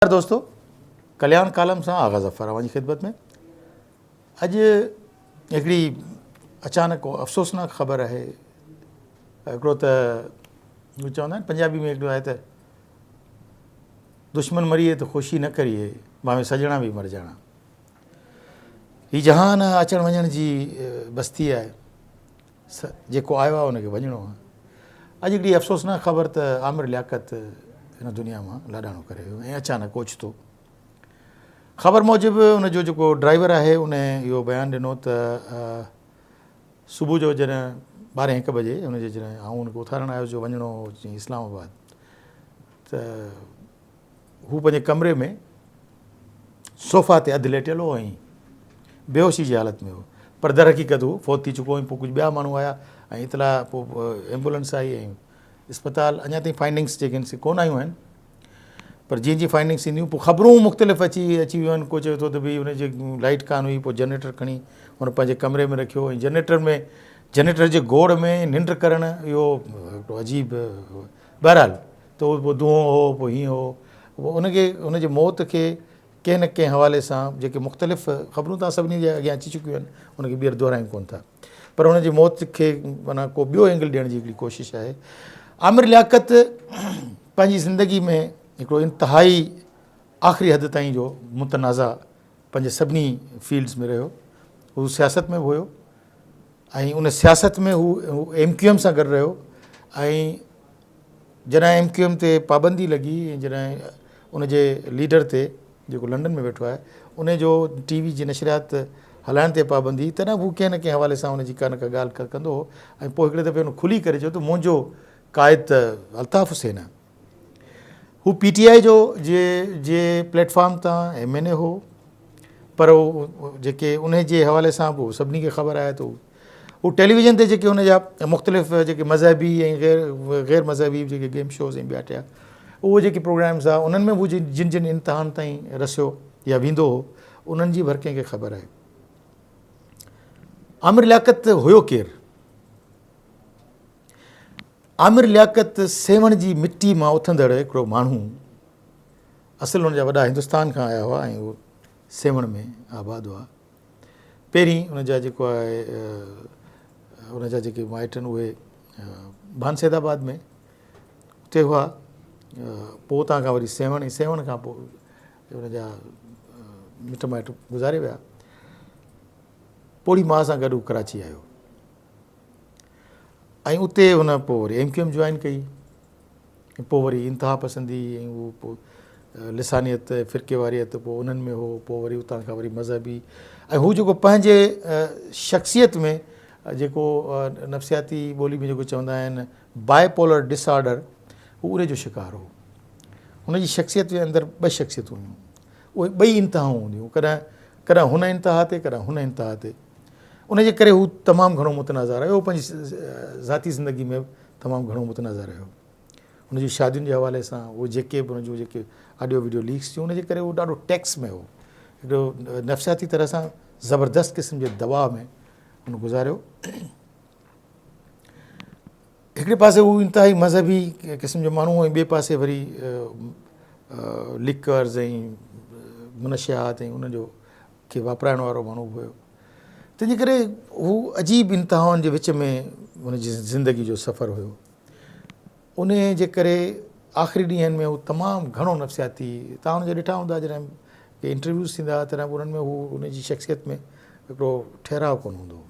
दोस्तों, कल्याण कालम से आगाज़ ज़फ़र अवां जी ख़िदमत में। अज हिकिड़ी अचानक अफ़सोसनाक ख़बर है। हिकिड़ो त चवंदा आहिनि पंजाबी में हिकिड़ो आहे त दुश्मन मरिए तो ख़ुशी न करिए, भावें सजना भी मर जाना। हीअ जहान अचण वञण जी बस्ती आहे, जेको आयो आहे उनखे वञिणो आहे। अॼु हिकिड़ी अफ़सोसनाक ख़बर त आमिर लियाकत हिन दुनिया मां लाॾाणो करे वियो ऐं अचानक ओचितो। ख़बर मूजिबि उनजो जेको ड्राइवर आहे उन इहो बयानु ॾिनो त सुबुह जो जॾहिं 12-1 बजे हुनजे जॾहिं उनखे उथारणु आयो जो वञिणो हो इस्लामाबाद, त हू पंहिंजे कमरे में सोफ़ा ते अधु लेटियल हो ऐं बेहोशी जी हालत में हो। पर दर हक़ीक़त हू फ़ौत थी चुको हुई। पोइ कुझु ॿिया माण्हू आया ऐं इतला पोइ एम्बुलेंस आई ऐं इस्पताल अञा ताईं फाइंडिंग्स जेके आहिनि कोन आयूं आहिनि। पर जीअं जीअं फाइंडिंग्स ईंदियूं पोइ ख़बरूं मुख़्तलिफ़ अची वियूं आहिनि। को चए थो त भई हुनजी लाइट कान हुई, पोइ जनरेटर खणी हुन पंहिंजे कमरे में रखियो ऐं जनरेटर जे गोड़ में निंड करणु इहो हिकिड़ो अजीब। बहरहाल त उहो पोइ धुओं हो, पोइ हीअं हो। पोइ हुनजे मौत खे कंहिं न कंहिं हवाले सां जेके मुख़्तलिफ़ ख़बरूं तव्हां सभिनी जे अॻियां अची चुकियूं आहिनि, उनखे ॿीहर दोहरायूं कोन था। पर हुनजी मौत खे माना को ॿियो एंगल ॾियण जी हिकिड़ी कोशिशि आहे। आमिर लियाकत पंहिंजी ज़िंदगी में हिकिड़ो इंतिहाई आख़िरी हद ताईं जो मुतनाज़ा पंहिंजे सभिनी फील्ड्स में रहियो। हू सियासत में बि हुयो ऐं उन सियासत में हू MQM सां गॾु रहियो। ऐं जॾहिं MQM ते पाबंदी लॻी ऐं जॾहिं उनजे लीडर ते जेको लंडन में वेठो आहे उनजो TV जी नशरियात हलाइण ते पाबंदी, तॾहिं हू कंहिं न कंहिं हवाले सां उनजी का न का ॻाल्हि कंदो हो। ऐं पोइ हिकिड़े दफ़े हुन खुली करे चयो त मुंहिंजो क़ाइद त अल्ताफ़ हुसैन आहे। हू PTI जो जे प्लेटफॉर्म तां MNA हो, पर उहो जेके उन जे हवाले सां पोइ सभिनी खे ख़बर आहे त हू टेलीविज़न ते जेके उनजा मुख़्तलिफ़ जेके मज़हबी ऐं ग़ैर मज़हबी जेके गेम शोज़ ऐं ॿिया टिया उहे जेके प्रोग्राम्स आहे उन्हनि में हू जिन इम्तिहान ताईं रसियो या वेंदो हो, उन्हनि जी हर कंहिंखे ख़बर आहे। आमिर लियाकत हुयो केरु? आमिर लियाकत सेवण जी मिटी मां उथंदड़ हिकिड़ो माण्हू। असुलु हुनजा वॾा हिंदुस्तान खां आया हुआ ऐं उहो सेवण में आबाद हुआ। पहिरीं हुनजा जेको आहे हुनजा जेके माइट आहिनि उहे भानसेदाबाद में उते हुआ। पोइ उतां खां वरी सेवण खां पोइ हुनजा मिट माइट गुज़ारे विया। पोड़ी माउ सां गॾु हू कराची आयो ऐं उते हुन पोइ वरी MQM जॉइन कई। पोइ वरी इंतिहा पसंदी ऐं उहो पोइ लिसानियत फ़िरके वारियत पोइ उन्हनि में हो। पोइ वरी उतां खां वरी मज़हबी ऐं हू जेको पंहिंजे शख़्सियत में जेको नफ़्सियाती ॿोली में जेको चवंदा आहिनि बाइपोलर डिसऑर्डर, हू उन जो शिकार हो। हुनजी शख़्सियत जे अंदरि 2 शख़्सियतूं हुयूं, उहे 2 इंतिहाऊं हूंदियूं, कॾहिं हुन इंतिहा ते कॾहिं हुन इंतिहा ते। उनजे करे हू तमामु घणो मुतनाज़ा रहियो। पंहिंजी ज़ाती ज़िंदगी में तमामु घणो मुतनाज़ा रहियो। हुनजी शादियुनि जे हवाले सां उहे जेके बि हुनजूं जेके ऑडियो वीडियो लीक्स थियूं उनजे करे उहो ॾाढो टैक्स में हो। हिकिड़ो नफ़्सियाती तरह सां ज़बरदस्त क़िस्म जे दबाव में हुन गुज़ारियो। हिकिड़े पासे हू इंतिहाई मज़हबी क़िस्म जो माण्हू ऐं ॿिए पासे वरी लिकर्स ऐं मुनशियात ऐं उनजो खे वापराइण वारो माण्हू हुयो। तंहिंजे करे हू अजीब इंतिहाउनि जे विच में हुनजी ज़िंदगी जो सफ़रु हुयो। उन जे करे आख़िरी ॾींहंनि में हू तमामु घणो नफ़्सियाती, तव्हां हुनजा ॾिठा हूंदा जॾहिं के इंटरव्यूज़ थींदा तॾहिं उन्हनि में हू उनजी शख़्सियत में हिकिड़ो ठहिराउ कोन हूंदो।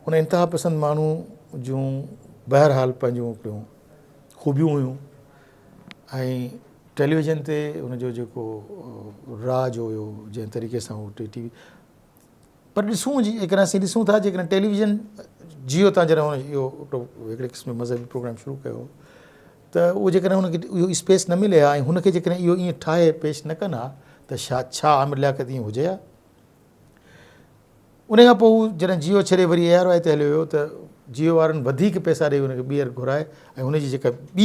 हुन इंतिहा पसंदि माण्हू जूं बहरहाल पंहिंजूं हिकिड़ियूं ख़ूबियूं हुयूं ऐं टेलीविज़न ते हुनजो जेको राज हुयो जंहिं तरीक़े सां हू TV। पर ॾिसूं जेकॾहिं असीं ॾिसूं था, जेकॾहिं टेलीविज़न जियो था जॾहिं हुन इहो हिकिड़े क़िस्म जो मज़हबी प्रोग्राम शुरू कयो त उहो जेकॾहिं हुनखे इहो स्पेस न मिले हा ऐं हुनखे जेकॾहिं इहो ईअं ठाहे पेश न कनि हा त छा आमिर लियाकत ईअं हुजे हा? उन खां पोइ हू जॾहिं जियो छॾे वरी ARY ते हलियो हुयो त जियो वारनि वधीक पैसा ॾेई हुनखे ॿीहर घुराए ऐं हुनजी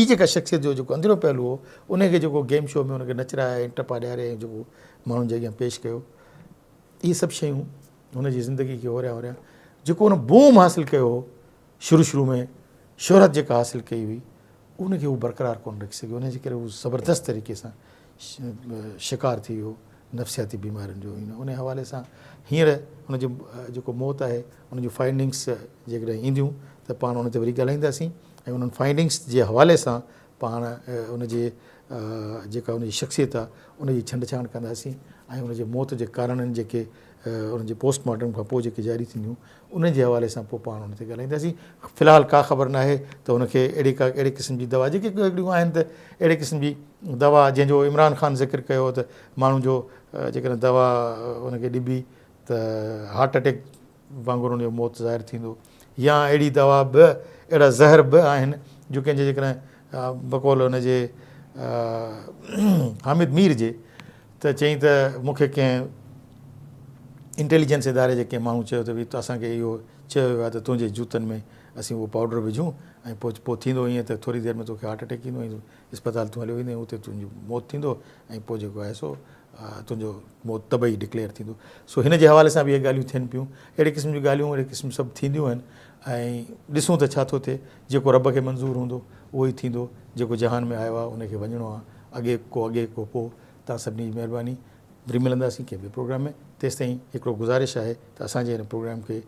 जेका शख़्सियत जो जेको अंदरियो पहलू हो उनखे जेको गेम शो में हुनखे नचराए ऐं टपा ॾियारे ऐं जेको माण्हुनि जे अॻियां पेश कयो, इहे सभु शयूं हुनजी ज़िंदगी खे होरिया जेको हुन बूम हासिलु कयो हो शुरू में शोहरत जेका हासिलु कई हुई उनखे उहो बरक़रार कोन रखी सघियो, उनजे करे उहो ज़बरदस्त तरीक़े सां शिकार थी वियो नफ़्सियाती बीमारियुनि जो। उन हवाले सां हींअर हुनजो जेको मौत आहे उन जूं फाइंडिंग्स जेकॾहिं ईंदियूं त पाण उन ते वरी ॻाल्हाईंदासीं ऐं उन्हनि फाइंडिंग्स जे हवाले सां पाण उनजे जेका उनजी शख़्सियत आहे उनजी छंड-छाण कंदासीं ऐं उनजे मौत जे कारणनि जेके उनजे पोस्टमार्टम खां पोइ जेके जारी थींदियूं उन जे हवाले सां पोइ पाण उन ते ॻाल्हाईंदासीं। फ़िलहालु का ख़बर न आहे त हुनखे अहिड़े क़िस्म जी दवा जेके हिकिड़ियूं आहिनि त अहिड़े क़िस्म जी दवा जंहिंजो इमरान ख़ान ज़िक्र कयो त माण्हू जो जेकॾहिं दवा उनखे ॾिबी त हार्ट अटैक वांगुरु उनजो मौत ज़ाहिर थींदो, या अहिड़ी दवा बि अहिड़ा ज़हर बि आहिनि जो कंहिंजे जेकॾहिं बकौल हुनजे हामिद मीर जे त चई त मूंखे कंहिं इंटेलिजेंस इदारे जे कंहिं माण्हू चयो त भई असांखे इहो चयो वियो आहे त तुंहिंजे जूतनि में असीं उहो पाउडर विझूं ऐं पोइ थींदो ईअं त थोरी देरि में तोखे हार्ट अटैक ईंदो, ऐं इस्पताल तूं हलियो वेंदे उते तुंहिंजो मौत थींदो ऐं पोइ जेको आहे सो तुंहिंजो मौत तबई डिक्लेयर थींदो। सो हिन जे हवाले सां बि इहे ॻाल्हियूं थियनि पियूं, अहिड़े क़िस्म जूं ॻाल्हियूं अहिड़े क़िस्म सभु थींदियूं आहिनि ऐं ॾिसूं त छा थो थिए। जेको रब खे मंज़ूरु हूंदो उहो ई थींदो, जेको जहान में आयो आहे उनखे वञिणो आहे, अॻे को पोइ। तव्हां सभिनी जी महिरबानी, वरी मिलंदासीं कंहिं ॿिए प्रोग्राम में। तेसि ताईं हिकिड़ो गुज़ारिश आहे त असांजे हिन प्रोग्राम खे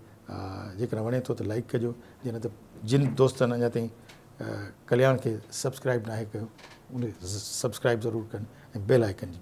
जेकॾहिं वणे थो त लाइक कजो, जीअं न त जिन दोस्तनि अञा ताईं कल्याण खे सब्सक्राइब न आहे कयो उन सब्सक्राइब ज़रूरु कनि ऐं बेल आइकन जी